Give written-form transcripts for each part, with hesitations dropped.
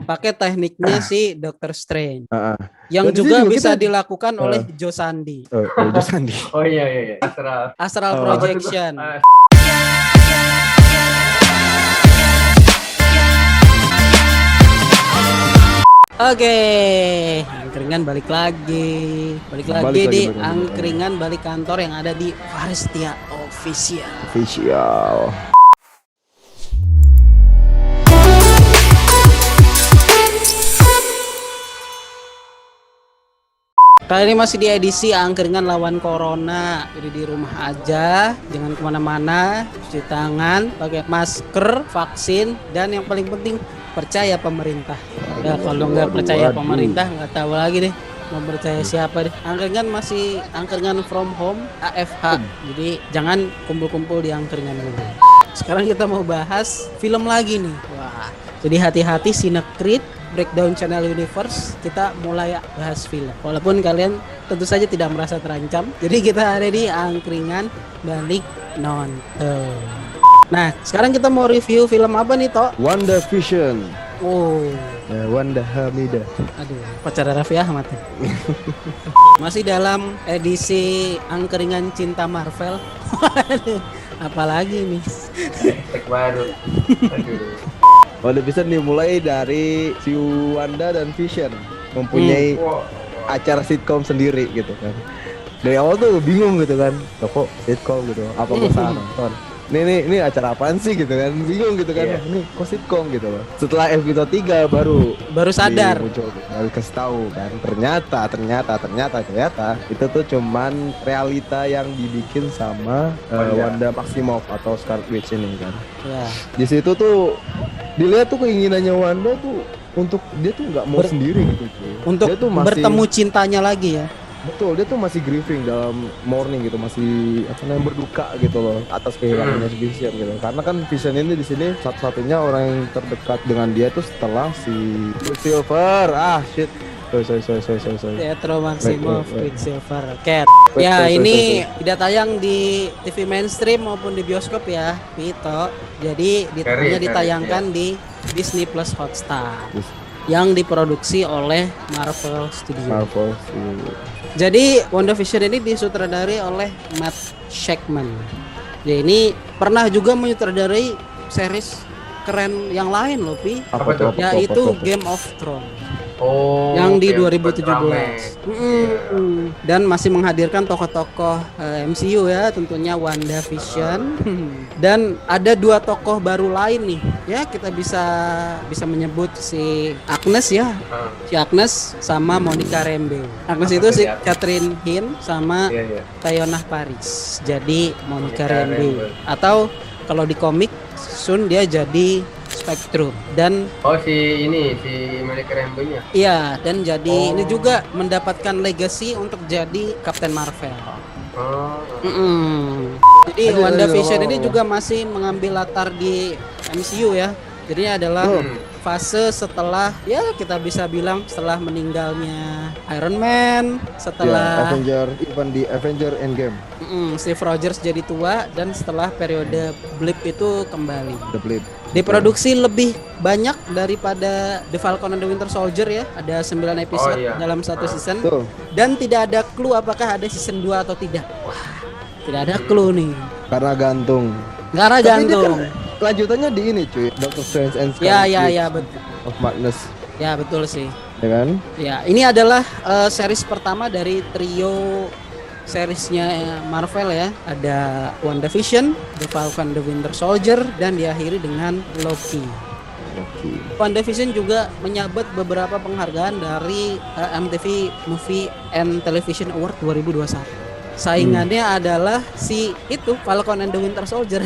pakai tekniknya si Doctor Strange. Heeh. Yang Dan di sini juga juga bisa kita- dilakukan oleh Joe Sandi. Joe Sandi. Oh iya iya iya. Astral. Astral Oh. Projection. Oke, angkringan balik lagi Balik lagi, di balik lagi. angkringan balik kantor yang ada di Varistia Official. Official. Kali ini masih di edisi angkringan lawan corona. Jadi di rumah aja, jangan kemana-mana, cuci tangan, pakai masker, vaksin, dan yang paling penting percaya pemerintah. Ya kalau nggak percaya pemerintah nggak tahu lagi deh mau percaya siapa deh. Angkringan masih angkringan from home AFH. Jadi jangan kumpul-kumpul di angkringan dulu. Sekarang kita mau bahas film lagi nih. Wah, jadi hati-hati Sinekrit Breakdown Channel Universe, kita mulai bahas film. Walaupun kalian tentu saja tidak merasa terancam. Jadi kita ada di angkringan balik nonton. Nah, sekarang kita mau review film apa nih, Tok? WandaVision. Oh, Ya, Wanda Hamidah. aduh, pacar Raffi Ahmad. Masih dalam edisi angkringan cinta Marvel. Apalagi nih? Hashtag baru. Aduh. WandaVision dimulai dari si Wanda dan Vision mempunyai Wow. acara sitkom sendiri gitu kan. Dari awal tuh bingung gitu kan, kok sitkom gitu, apa gue salah nonton. Ini acara apaan sih gitu kan, bingung gitu kan. Iya. Ini kok sitkom gitu loh. Setelah episode 3 baru sadar. muncul, baru kasih tahu kan. Ternyata itu tuh cuman realita yang dibikin sama Wanda Maximoff atau Scarlet Witch ini kan. Ya. Di situ tuh dilihat tuh keinginannya Wanda tuh untuk dia tuh nggak mau sendiri gitu cuy. Untuk Dia tuh masih, bertemu cintanya lagi ya. betul, dia tuh masih grieving dalam mourning gitu, masih apa namanya, berduka gitu loh atas kehilangannya Vision gitu. Karena kan Vision ini di sini satu-satunya orang yang terdekat dengan dia tuh setelah si Quicksilver. Sorry. Pietro Maximoff, Wait. Quicksilver, Cat. Wait, Ya, sorry. ini tidak tayang di TV mainstream maupun di bioskop ya, Pito. Jadi hanya ditayangkan di Disney Plus Hotstar yang diproduksi oleh Marvel Studios. Marvel. Jadi WandaVision ini disutradari oleh Matt Shakman. Ya, ini pernah juga menyutradarai series keren yang lain loh, Pi. Apa tuh? Yaitu Game of Thrones. Oh, Yang di oke, 2017. Iya. Dan masih menghadirkan tokoh-tokoh MCU ya, tentunya WandaVision. Dan ada 2 tokoh baru lain nih. Ya, kita bisa menyebut si Agnes ya. Si Agnes sama Monica Rambeau. Agnes itu si Catherine Hinn sama Iya. Tayonah Paris. Jadi Monica Monica Rambeau. Rambeau. Atau kalau di komik Sun dia jadi Spectrum. Dan Oh si Monica Rambeau-nya. iya, dan jadi Oh. ini juga mendapatkan legacy untuk jadi Captain Marvel. Oh. Jadi Aduh, WandaVision ini wow. juga masih mengambil latar di MCU ya. Jadi adalah fase setelah, ya kita bisa bilang setelah meninggalnya Iron Man, setelah Avenger Endgame, Steve Rogers jadi tua, dan setelah periode blip itu kembali. The Blip. Diproduksi lebih banyak daripada The Falcon and the Winter Soldier ya. Ada 9 episode Oh, iya. dalam satu season. Tuh, Dan tidak ada clue apakah ada season 2 atau tidak. Wah, tidak ada clue nih. karena gantung. Karena Tapi dia gantung. kan lanjutannya di ini cuy, Doctor Strange and Ya, Scarlet betul. Witch of Madness, Ya, betul sih. ya kan? Ya, ini adalah series pertama dari trio seriesnya Marvel ya. Ada WandaVision, The Falcon and the Winter Soldier, dan diakhiri dengan Loki. WandaVision juga menyabet beberapa penghargaan dari MTV Movie and Television Award 2021. Saingannya adalah si itu Falcon and the Winter Soldier.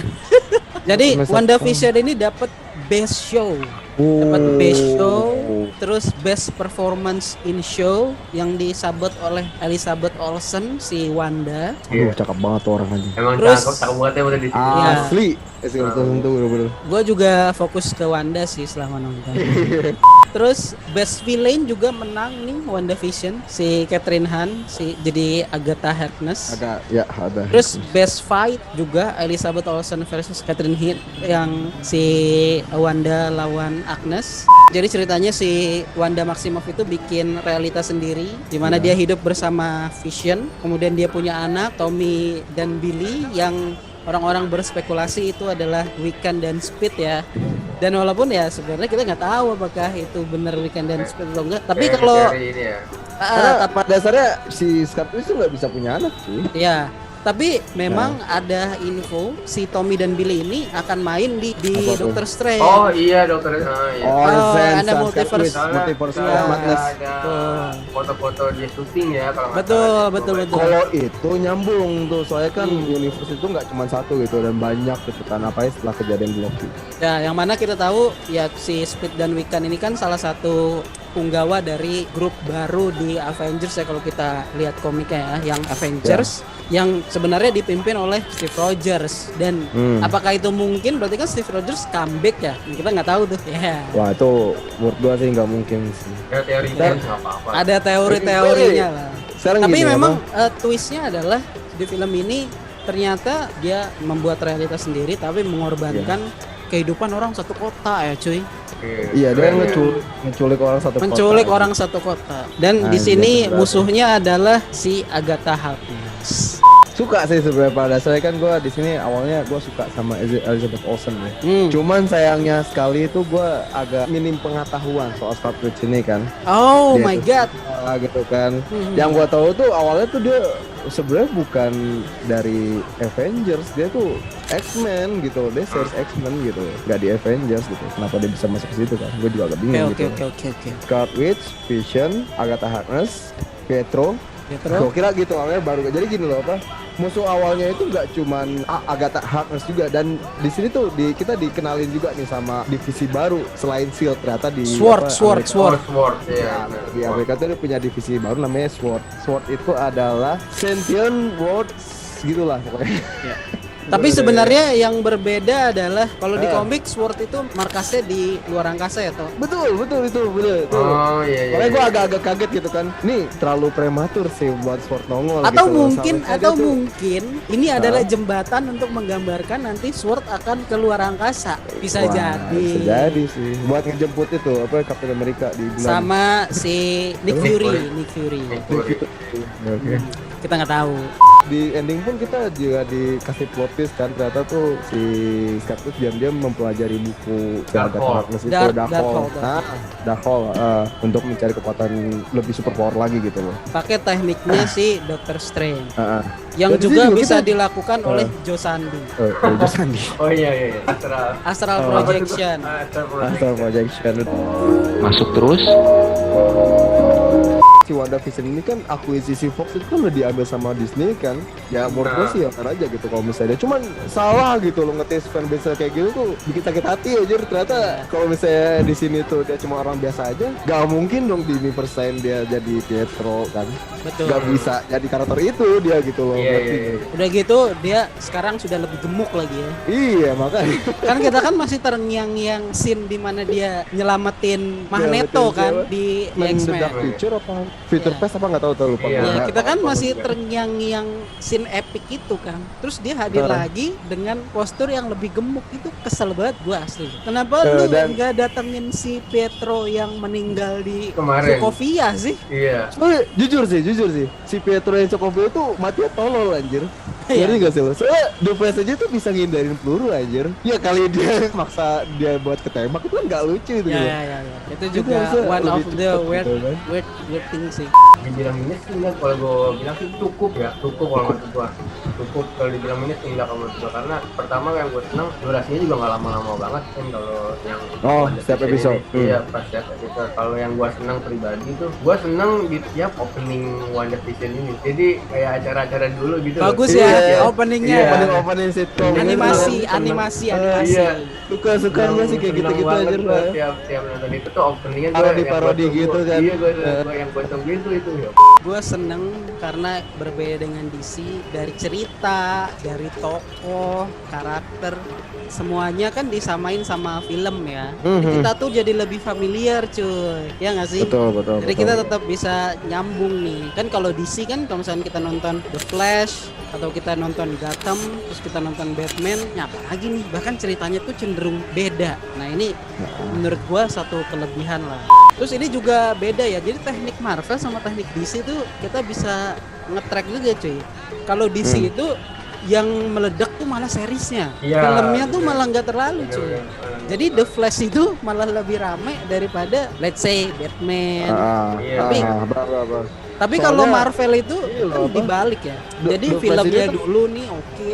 Jadi WandaVision ini dapat Best Show, dapat Best Show, terus Best Performance in Show yang disabet oleh Elizabeth Olsen si Wanda. Aduh, cakep banget tuh orang aja. Emang Terus- cakep banget ya udah di sini. Iya. Asli. Tentu bener-bener. Gue juga fokus ke Wanda sih selama nonton. Terus best villain juga menang nih WandaVision, si Catherine Hahn jadi Agatha Harkness. Ada. Terus best fight juga Elizabeth Olsen versus Catherine Hahn yang si Wanda lawan Agnes. Jadi ceritanya si Wanda Maximoff itu bikin realitas sendiri di mana dia hidup bersama Vision, kemudian dia punya anak Tommy dan Billy yang orang-orang berspekulasi itu adalah Wiccan dan Speed ya. Dan walaupun ya sebenarnya kita nggak tahu apakah itu benar Wiccan dan Speed atau enggak. Tapi Kayak kalau teori ini ya. Karena pada dasarnya si Scarlet Witch itu nggak bisa punya anak sih. ya, tapi memang ada info si Tommy dan Billy ini akan main di Apa tuh? Doctor Strange. Oh iya dokter. Iya. Oh, Oh, Sense ada and multiverse. Scarlet Witch, multiverse Iya. madness. Ada foto-foto dia syuting ya kalau nggak Betul, salah. betul. Kalau itu nyambung tuh, soalnya kan Hmm. universe itu nggak cuma satu gitu dan banyak gitu kan apa setelah kejadian di Loki. Ya, yang mana kita tahu ya si Speed dan Wiccan ini kan salah satu punggawa dari grup baru di Avengers ya kalau kita lihat komiknya ya, yang Avengers yang sebenarnya dipimpin oleh Steve Rogers. Dan apakah itu mungkin? Berarti kan Steve Rogers comeback ya? Kita nggak tahu tuh. Ya. Wah itu menurut gua sih nggak mungkin sih. Ya teori Dan- nggak apa-apa. Ada teori-teorinya lah. Sekarang Tapi gini, memang twistnya adalah di film ini ternyata dia membuat realitas sendiri tapi mengorbankan kehidupan orang satu kota ya cuy. Iya dia Keren, ya. menculik orang satu Menculik kota. orang satu kota. Dan di Anjir, sini berat. musuhnya adalah si Agatha Harkness. Suka sih sebenarnya pada dasarnya kan gua di sini awalnya gua suka sama Elizabeth Olsen ya. Cuman sayangnya sekali itu gua agak minim pengetahuan soal Scarlet Witch ini kan. Oh Dia my tuh god. gitu kan. Hmm. Yang gua tahu tuh awalnya tuh dia sebenarnya bukan dari Avengers, dia tuh X-Men gitu. Dia series X-Men gitu. Nggak di Avengers gitu. Kenapa dia bisa masuk ke situ kan? Gua juga agak bingung Oke gitu. oke. Scarlet Witch, Vision, Agatha Harkness, Pietro. Ya, terus? Gua kira gitu awalnya baru. Jadi gini loh apa? Musuh awalnya itu nggak cuman Agatha Harkness juga, dan di sini tuh kita dikenalin juga nih sama divisi baru selain Shield ternyata di Sword. Sword ya. Di Amerika tuh dia punya divisi baru namanya Sword. Sword itu adalah Sentient Words gitulah pokoknya. Tapi sebenarnya yang berbeda adalah kalau di komik Sword itu markasnya di luar angkasa ya toh. Betul itu betul. Oh iya. Makanya gue agak-agak kaget gitu kan. Nih terlalu prematur sih buat Sword nongol Atau gitu. mungkin Seharusnya dia tuh- mungkin ini adalah jembatan untuk menggambarkan nanti Sword akan keluar angkasa. Bisa Wah, jadi. Bisa jadi sih. Buat ngejemput itu apa Captain America di bulan. Sama si Nick Fury. Oke. Kita nggak tahu. Di ending pun kita juga dikasih plot twist kan, ternyata tuh si Scarlet diam-diam mempelajari buku Agatha Harkness itu Darkhold. Darkhold untuk mencari kekuatan lebih super power lagi gitu loh. Pakai tekniknya si Doctor Strange yang Dan di juga sini bisa kita- dilakukan oleh Joe Sandi. Joe Sandi. Oh iya. Astral Oh. Projection. Astral Projection. Masuk terus. Si WandaVision ini kan akuisisi Fox itu kan udah diambil sama Disney kan. Ya menurut gue sih ya aja gitu kalau misalnya cuman salah gitu loh ngetes fanbase kayak gitu tuh bikin sakit hati aja. Ternyata kalau misalnya di sini tuh dia cuma orang biasa aja, gak mungkin dong di universe lain dia jadi Pietro kan. Betul. Gak bisa jadi karakter itu dia gitu loh. Iya, Ngerti? iya. Udah gitu dia sekarang sudah lebih gemuk lagi ya. Iya makanya. Kan kita kan masih terngiang-ngiang scene di mana dia nyelamatin Magneto Nyelamatin kan siapa? di The X-Men. Dark Future apa Future Iya. Past apa nggak tahu lupa. Iya. Ya, Gua. kita kan apa-apa masih juga. terngiang-ngiang scene epic itu kan. Terus dia hadir lagi dengan postur yang lebih gemuk, itu kesel banget gua asli. Kenapa lu Dan- nggak datengin si Pietro yang meninggal di Kemarin. Sokovia sih? Iya. Soalnya jujur sih si Pietro yang Sokovia itu matinya tolol anjir. Iya. Ngerti gak sih lo? Soalnya The Flash aja tuh bisa ngindarin peluru anjir. Ya kali dia maksa dia buat ketembak itu kan gak lucu gitu. Ya. Itu Itu juga harusnya one of lebih the cepet weird, gitu kan. weird thing sih. Dibilang minus sih enggak, kalau gue bilang sih cukup kalau menurut gua. Cukup kalau dibilang minus enggak kalau menurut gua, karena pertama yang gue seneng durasinya juga nggak lama-lama banget kan kalau yang Oh, ada setiap season episode. ini. Iya, pas setiap episode. Kalau yang gua seneng pribadi tuh gua seneng di tiap opening WandaVision ini. Jadi kayak acara-acara dulu gitu. Bagus loh. ya, Iya. openingnya. Iya. Opening sitcom. Animasi, Seneng. animasi. Iya. Suka gue sih kayak gitu-gitu aja Seneng lah. banget tiap nonton itu tuh openingnya Parodi-parodi yang gua gitu tunggu. kan. Iya, yang gue tungguin tuh itu ya. Gue seneng karena berbeda dengan DC, dari cerita, dari tokoh, karakter, semuanya kan disamain sama film ya. Jadi kita tuh jadi lebih familiar cuy, ya nggak sih? Betul. Jadi kita tetap bisa nyambung nih. Kan kalau DC kan kalau misalnya kita nonton The Flash atau kita nonton Gotham, terus kita nonton Batman, nyapa lagi nih. Bahkan ceritanya tuh cenderung beda. Nah ini menurut gua satu kelebihan lah. Terus ini juga beda ya. Jadi teknik Marvel sama teknik DC tuh kita bisa nge-track juga cuy. Kalau DC itu yang meledak tuh malah seriesnya. Iya, Filmnya tuh bener. malah nggak terlalu cuy. Jadi The Flash itu malah lebih rame daripada let's say Batman. Iya. Tapi- Tapi kalau Soalnya- Marvel itu Iya, kan apa? dibalik ya. Jadi The Flash filmnya ini kan- dulu nih oke,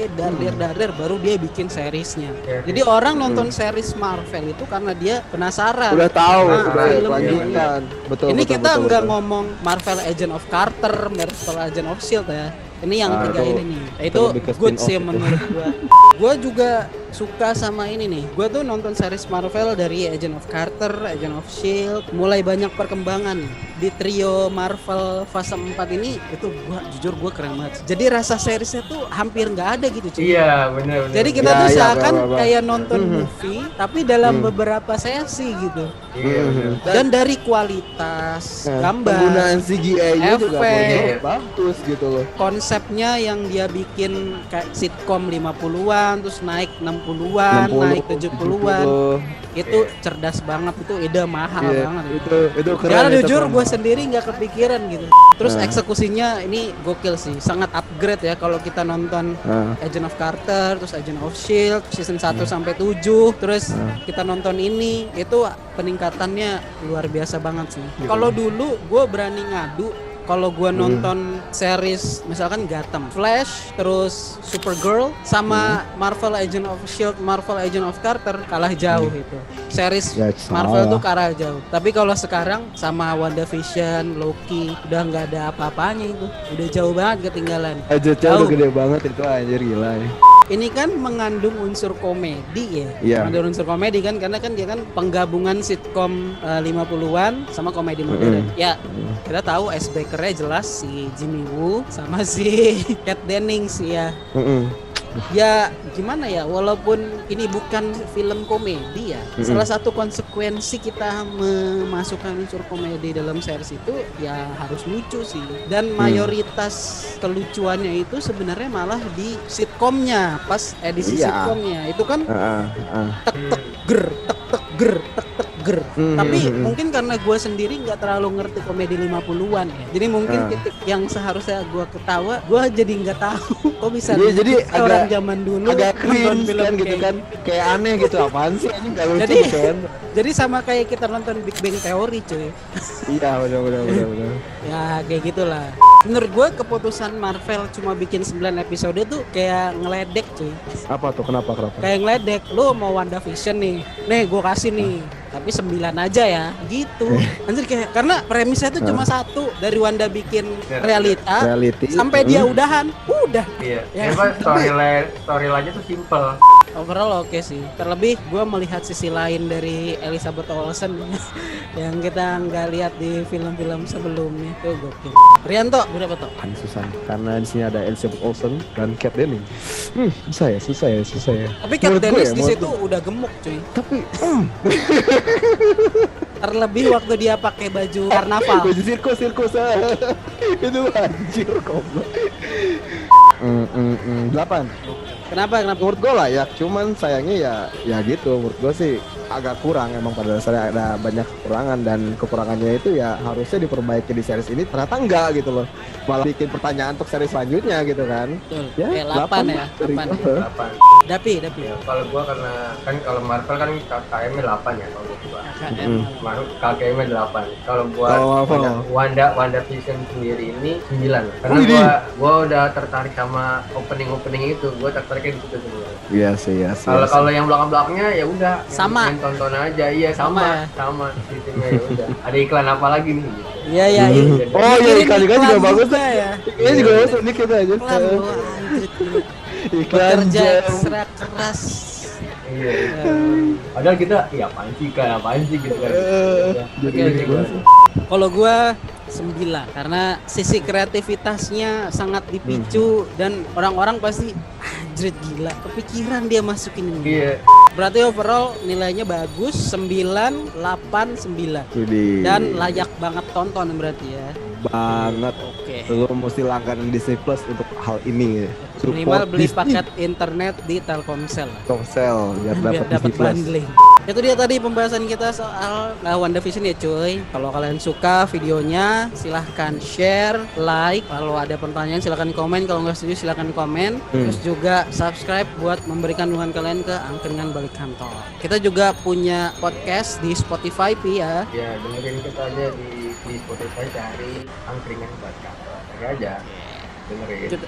dar baru dia bikin seriesnya. Iya. Jadi orang nonton series Marvel itu karena dia penasaran. Udah tahu, Nah, udah filmnya. lanjutan. Betul. Ini betul, kita betul, nggak betul. ngomong Marvel Agent of Carter, Marvel Agent of Shield ya. Ini yang Ah, tiga itu- ini nih. itu Itu lebih ke good spin-off sih itu. menurut gua. Gua juga suka sama ini nih. Gua tuh nonton series Marvel dari Agent of Carter, Agent of Shield, mulai banyak perkembangan di trio Marvel fase 4 ini. Itu jujur gua keren banget. Jadi rasa seriesnya tuh hampir nggak ada gitu cuy. Iya, bener. Jadi kita Ya, tuh ya, seakan bro. kayak nonton movie tapi dalam beberapa sesi gitu. Iya, bener. Dan dari kualitas gambar, Penggunaan CGI-nya juga efek. bagus gitu loh. konsepnya yang dia bikin kayak sitkom 50-an terus naik 60-an, 60, naik 70-an. 70. Itu cerdas banget, itu ide mahal Iya, banget. itu keren. Karena itu jujur keren. gue sendiri nggak kepikiran gitu. Terus Nah. eksekusinya ini gokil sih, sangat upgrade ya kalau kita nonton Nah. Agent of Carter, terus Agent of Shield season 1 sampai 7, terus kita nonton ini, itu peningkatannya luar biasa banget sih. Kalau dulu gue berani ngadu kalau gue nonton series misalkan Gotham, Flash, terus Supergirl sama Marvel Agent of Shield, Marvel Agent of Carter kalah jauh itu. Series Ya, Marvel salah. tuh kalah jauh. Tapi kalau sekarang sama WandaVision, Loki udah nggak ada apa-apanya itu. Udah jauh banget ketinggalan. Budgetnya Jauh. udah gede banget itu anjir gila ya. Ini kan mengandung unsur komedi ya. Iya. Mengandung unsur komedi kan karena kan dia kan penggabungan sitkom 50-an sama komedi modern. Ya, kita tahu icebreaker-nya jelas si Jimmy Woo sama si Kat Dennings ya. Ya gimana ya, walaupun ini bukan film komedi ya, salah satu konsekuensi kita memasukkan unsur komedi dalam series itu ya harus lucu sih. Dan mayoritas kelucuannya itu sebenarnya malah di sitkomnya, pas edisi Iya. sitkomnya itu kan tek tek ger, tek tek ger, tek tek ger. Tapi mungkin karena gue sendiri nggak terlalu ngerti komedi 50-an ya, jadi mungkin titik yang seharusnya gue ketawa, gue jadi nggak tahu kok bisa Iya, lucu jadi kayak orang zaman dulu agak nonton cringe film kan gitu kayak kan, kayak aneh gitu apaan sih ini nggak lucu Jadi- kan. Jadi sama kayak kita nonton Big Bang Theory cuy. Iya benar. Ya kayak gitulah. Menurut gue keputusan Marvel cuma bikin 9 episode tuh kayak ngeledek cuy. Apa tuh kenapa? Kayak ngeledek, lu mau WandaVision nih gue kasih nih, tapi 9 aja ya gitu. Anjir kayak, karena premisnya tuh cuma satu, dari Wanda bikin realita Reality. sampai dia udahan, udah. Iya. Ya, Apa storyline-nya tuh simple. Overall oke sih. Terlebih gue melihat sisi lain dari Elizabeth Olsen yang kita nggak lihat di film-film sebelumnya. Itu gokil. Rianto berapa toh? Susah karena di sini ada Elizabeth Olsen dan Kat Dennings. Susah ya. Tapi Kat Menurut gue Dennings ya, di menurut situ udah gemuk cuy. Tapi Terlebih waktu dia pakai baju karnaval. baju sirkus itu anjir goblok. 8. Kenapa? Menurut gue layak, cuman sayangnya ya gitu. Menurut gue sih agak kurang, emang pada dasarnya ada banyak kekurangan, dan kekurangannya itu ya harusnya diperbaiki di series ini, ternyata enggak gitu loh, malah bikin pertanyaan untuk series selanjutnya gitu kan. Betul. Ya, 8 ya. dari 8. gua. 8. Dapi. Ya, kalau gua karena kan kalau Marvel kan KKM-nya 8 ya kalau gua. KKM. KKM-nya 8. Kalau gua Kalau Marvel? WandaVision sendiri ini 9. Karena Wih, gua udah tertarik sama opening itu, gua tertariknya di situ semua. Iya sih. Kalau yang belakang-belakangnya ya udah Sama. yang tonton aja. Iya Sama sama sistemnya ya udah. Ada iklan apa lagi nih gitu. Iya ya. Oh iya, iklan juga bagus ya. Ini juga bagus unik gitu aja. Iklan lu anjir. Iklan bekerja jam. ekstra keras. Iya. Padahal kita, apaan sih gitu kan. Jadi Oke, gua- Kalau gua 9 karena sisi kreativitasnya sangat dipicu dan orang-orang pasti anjrit gila kepikiran dia masukin ini. Iya. Berarti overall nilainya bagus 9, 8, 9 Widih. dan layak banget tonton berarti ya. banget. Oke. Lu mesti langganan Disney Plus untuk hal ini. Minimal beli Disney. paket internet di Telkomsel lah. Telkomsel biar Biar dapat dapat Disney Plus. bundling. Itu dia tadi pembahasan kita soal WandaVision ya cuy. Kalau kalian suka videonya silahkan share, like. Kalau ada pertanyaan silahkan komen. Kalau nggak setuju silahkan komen. Terus juga subscribe buat memberikan dukungan kalian ke Angkringan Balik Kantor. Kita juga punya podcast di Spotify Pi ya. Ya dengerin kita aja di Spotify, cari Angkringan Buat Kantor. Cari aja. Dengerin.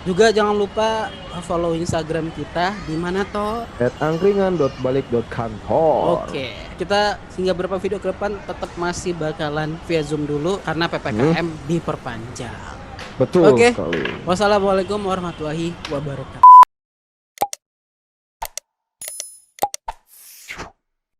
Juga jangan lupa follow Instagram kita di mana toh. @angkringan.balik.kantor. Oke, kita hingga berapa video ke depan tetap masih bakalan via Zoom dulu karena PPKM diperpanjang. Betul Oke. sekali. Wassalamualaikum warahmatullahi wabarakatuh.